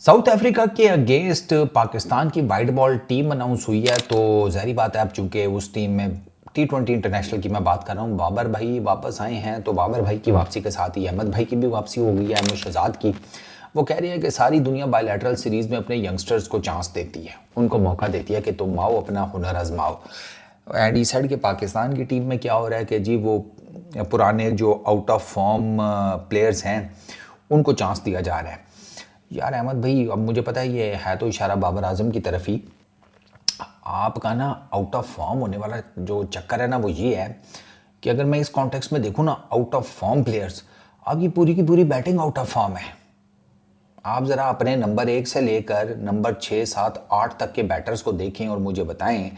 South Africa के against Pakistan की white ball team announce हुई है। तो ज़ाहिर बात है, अब चूंकि उस टीम में T20 इंटरनेशनल की मैं बात कर रहा हूँ, बाबर भाई वापस आए हैं। तो बाबर भाई की वापसी के साथ ही अहमद भाई की भी वापसी हो गई है, अहमद शहजाद की। वो कह रही है कि सारी दुनिया बायलैटरल सीरीज़ में अपने यंगस्टर्स को चांस देती है, उनको मौका देती है कि तुम आओ अपना हुनर आजमाओ। एंड ई साइड के पाकिस्तान की टीम में क्या हो रहा है कि जी वो पुराने जो आउट ऑफ फॉर्म प्लेयर्स हैं उनको चांस दिया जा रहा है। यार अहमद भाई, अब मुझे पता है ये है तो इशारा बाबर आजम की तरफ ही। आपका ना आउट ऑफ फॉर्म होने वाला जो चक्कर है ना, वो ये है कि अगर मैं इस कॉन्टेक्स्ट में देखूँ ना, आउट ऑफ फॉर्म प्लेयर्स, अब ये पूरी की पूरी बैटिंग आउट ऑफ फॉर्म है। आप ज़रा अपने नंबर 1 से लेकर नंबर 6, 7, 8 तक के बैटर्स को देखें और मुझे बताएं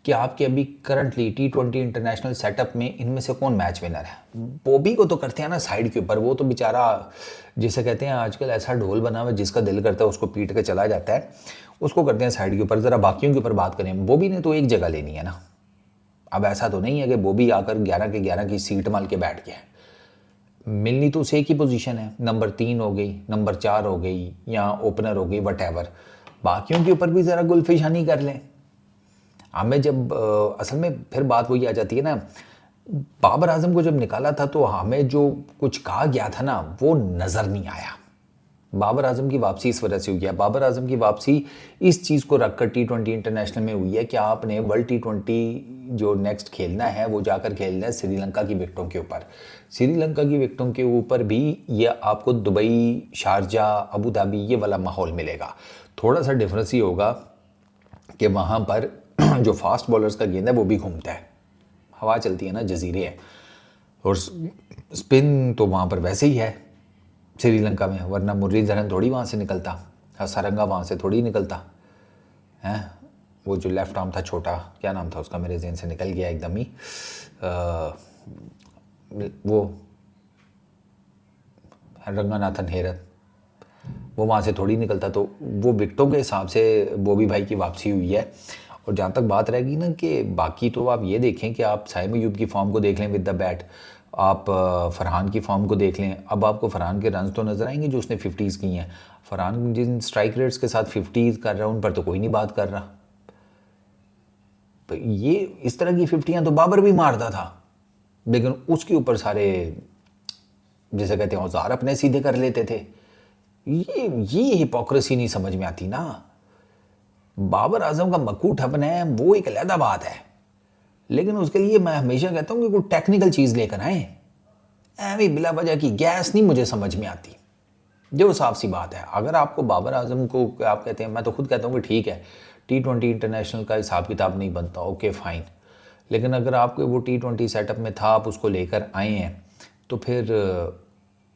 कि आपके अभी करंटली T20 इंटरनेशनल सेटअप में इनमें से कौन मैच विनर है। बॉबी को तो करते हैं ना साइड के ऊपर, वो तो बेचारा जिसे कहते हैं आजकल ऐसा ढोल बना हुआ जिसका दिल करता है उसको पीट के चला जाता है, उसको करते हैं साइड के ऊपर। ज़रा बाकियों के ऊपर बात करें, बॉबी ने तो एक जगह लेनी है ना। अब ऐसा तो नहीं है कि बॉबी आकर 11 के 11 की सीट माल के बैठ गया है। मिलनी तो उसे एक ही पोजीशन है, नंबर 3 हो गई, नंबर 4 हो गई, या ओपनर हो गई, वट एवर। बाकियों के ऊपर भी ज़रा गुलफिशानी कर लें। हमें जब असल में फिर बात वही आ जाती है ना, बाबर आजम को जब निकाला था तो हमें जो कुछ कहा गया था ना वो नज़र नहीं आया। बाबर आजम की वापसी इस वजह से हुई है, बाबर आजम की वापसी इस चीज़ को रखकर T20 इंटरनेशनल में हुई है कि आपने वर्ल्ड T20 जो नेक्स्ट खेलना है वो जाकर खेलना है श्रीलंका की विकेटों के ऊपर। श्रीलंका की विकेटों के ऊपर भी ये आपको दुबई, शारजा, अबू धाबी ये वाला माहौल मिलेगा। थोड़ा सा डिफरेंस ही होगा कि वहाँ पर जो फास्ट बॉलर्स का गेंद है वो भी घूमता है, हवा चलती है ना, जजीरे है। और स्पिन तो वहाँ पर वैसे ही है श्रीलंका में, वरना मुरलीधरन थोड़ी वहाँ से निकलता, हसारंगा वहाँ से थोड़ी निकलता है। वो जो लेफ्ट आर्म था छोटा, क्या नाम था उसका, मेरे जहन से निकल गया एकदम ही। वो रंगानाथन हेरत, वो वहाँ से थोड़ी निकलता। तो वो विकेटों के हिसाब से बॉबी भाई की वापसी हुई है। और जहाँ तक बात रहेगी ना कि बाकी, तो आप ये देखें कि आप साइम अयूब की फॉर्म को देख लें विद द बैट, आप फरहान की फॉर्म को देख लें। अब आपको फरहान के रन्स तो नज़र आएंगे जो उसने 50s की हैं। फरहान जिन स्ट्राइक रेट्स के साथ 50s कर रहा है उन पर तो कोई नहीं बात कर रहा। तो ये इस तरह की 50याँ तो बाबर भी मारता था, लेकिन उसके ऊपर सारे जैसे कहते हैं औजार अपने सीधे कर लेते थे। ये हिपोक्रेसी नहीं समझ में आती ना। बाबर आजम का मक्कू ठपना है वो एक अलग बात है, लेकिन उसके लिए मैं हमेशा कहता हूँ कि कोई टेक्निकल चीज़ लेकर आए। ऐवी बिला वजह की गैस नहीं मुझे समझ में आती। जो साफ सी बात है, अगर आपको बाबर आजम को आप कहते हैं, मैं तो खुद कहता हूँ कि ठीक है T20 इंटरनेशनल का हिसाब किताब नहीं बनता, ओके फाइन, लेकिन अगर आपके वो T20 सेटअप में था, आप उसको लेकर आए हैं, तो फिर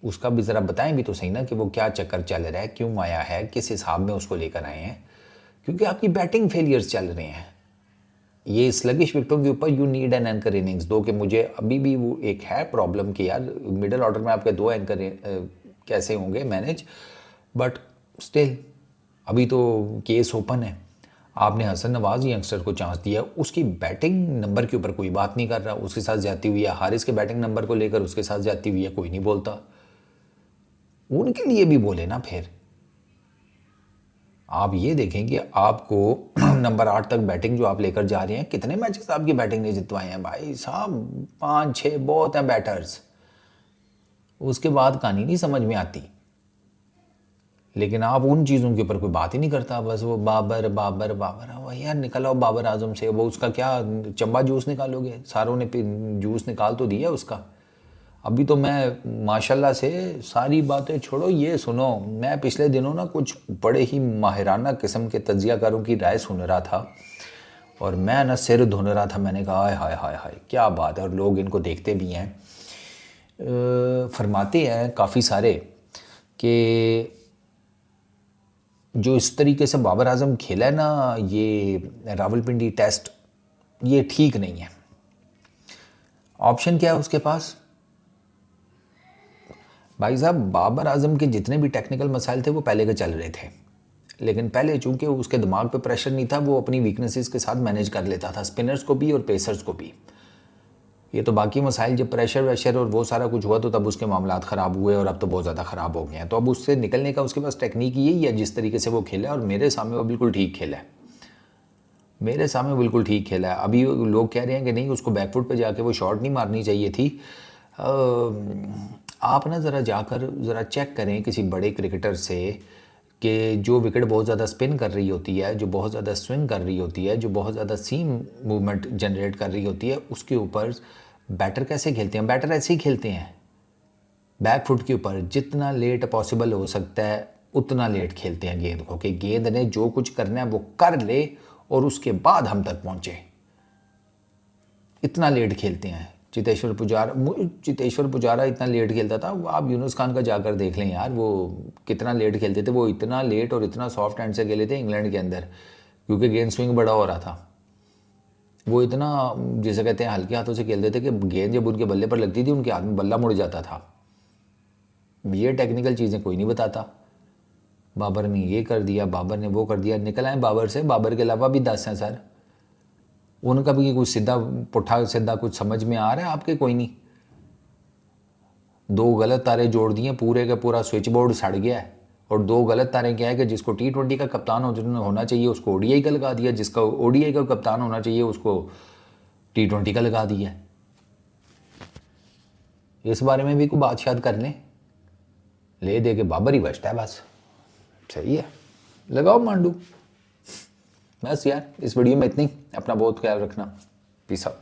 उसका भी ज़रा बताएं भी तो सही ना कि वो क्या चक्कर चल रहा है, क्यों आया है, किस हिसाब में उसको लेकर आए हैं। क्योंकि आपकी बैटिंग फेलियर्स चल रहे हैं। ये स्लगिश विकेटों के ऊपर you need an anchor innings दो, कि मुझे अभी भी वो एक है प्रॉब्लम कि यार मिडिल ऑर्डर में आपके 2 एंकर कैसे होंगे मैनेज, बट स्टिल अभी तो केस ओपन है। आपने हसन नवाज यंगस्टर को चांस दिया, उसकी बैटिंग नंबर के ऊपर कोई बात नहीं कर रहा, उसके साथ जाती हुई है। हारिस के बैटिंग नंबर को लेकर उसके साथ जाती हुई है, कोई नहीं बोलता। उनके लिए भी बोले ना। फिर आप ये देखें कि आपको नंबर 8 तक बैटिंग जो आप लेकर जा रहे हैं, कितने मैचेस आपकी बैटिंग ने जितवाए हैं भाई साहब, 5-6 बहुत हैं बैटर्स। उसके बाद कहानी नहीं समझ में आती, लेकिन आप उन चीज़ों के ऊपर कोई बात ही नहीं करता। बस वो बाबर बाबर बाबर, वही यार निकल आओ बाबर आजम से। वो उसका क्या चंबा जूस निकालोगे, सारों ने जूस निकाल तो दिया उसका। अभी तो मैं माशाल्लाह से सारी बातें छोड़ो, ये सुनो, मैं पिछले दिनों ना कुछ बड़े ही माहिराना किस्म के तज्जियाकारों की राय सुन रहा था, और मैं ना सिर धुन रहा था। मैंने कहा हाय हाय हाय हाय क्या बात है, और लोग इनको देखते भी हैं। फरमाते हैं काफ़ी सारे कि जो इस तरीके से बाबर आजम खेला है ना ये रावलपिंडी टेस्ट, ये ठीक नहीं है। ऑप्शन क्या है उसके पास भाई साहब? बाबर आजम के जितने भी टेक्निकल मसाइल थे वो पहले के चल रहे थे, लेकिन पहले चूंकि उसके दिमाग पे प्रेशर नहीं था, वो अपनी वीकनेसेस के साथ मैनेज कर लेता था, स्पिनर्स को भी और पेसर्स को भी। ये तो बाकी मसाइल, जब प्रेशर वेशर और वो सारा कुछ हुआ तो तब उसके मामलात ख़राब हुए और अब तो बहुत ज़्यादा ख़राब हो गए हैं। तो अब उससे निकलने का उसके पास टेक्निक यही है जिस तरीके से वो खेला, और मेरे सामने वो बिल्कुल ठीक खेला है, मेरे सामने बिल्कुल ठीक खेला है। अभी लोग कह रहे हैं कि नहीं उसको बैकफुट पे जाके वो शॉट नहीं मारनी चाहिए थी। आप ना ज़रा जाकर ज़रा चेक करें किसी बड़े क्रिकेटर से कि जो विकेट बहुत ज़्यादा स्पिन कर रही होती है, जो बहुत ज़्यादा स्विंग कर रही होती है, जो बहुत ज़्यादा सीम मूवमेंट जनरेट कर रही होती है, उसके ऊपर बैटर कैसे खेलते हैं। बैटर ऐसे ही खेलते हैं, बैक फुट के ऊपर जितना लेट पॉसिबल हो सकता है उतना लेट खेलते हैं गेंद को, कि गेंद ने जो कुछ करना है वो कर ले और उसके बाद हम तक पहुँचे, इतना लेट खेलते हैं। चितेश्वर पुजारा इतना लेट खेलता था, आप यूनुस खान का जाकर देख लें यार, वो कितना लेट खेलते थे। वो इतना लेट और इतना सॉफ्ट हैंड से खेले थे इंग्लैंड के अंदर, क्योंकि गेंद स्विंग बड़ा हो रहा था। वो इतना, जिसे कहते हैं, हल्के हाथों से खेलते थे कि गेंद जब उनके बल्ले पर लगती थी उनके हाथ में बल्ला मुड़ जाता था। ये टेक्निकल चीज़ें कोई नहीं बताता। बाबर ने ये कर दिया, बाबर ने वो कर दिया, निकल आए बाबर से। बाबर के अलावा भी 10 हैं सर, उनका भी कुछ सीधा पुट्ठा सीधा कुछ समझ में आ रहा है आपके? कोई नहीं। 2 गलत तारे जोड़ दिए, पूरे का पूरा स्विच बोर्ड सड़ गया है। और 2 गलत तारे क्या है कि जिसको T20 का कप्तान होना चाहिए उसको ODI का लगा दिया, जिसका ODI का कप्तान होना चाहिए उसको T20 का लगा दिया। इस बारे में भी कोई बात शायद कर लें, ले दे के बाबर ही बचता है बस। सही है, लगाओ मांडू। बस यार, इस वीडियो में इतनी। अपना बहुत ख्याल रखना। Peace out.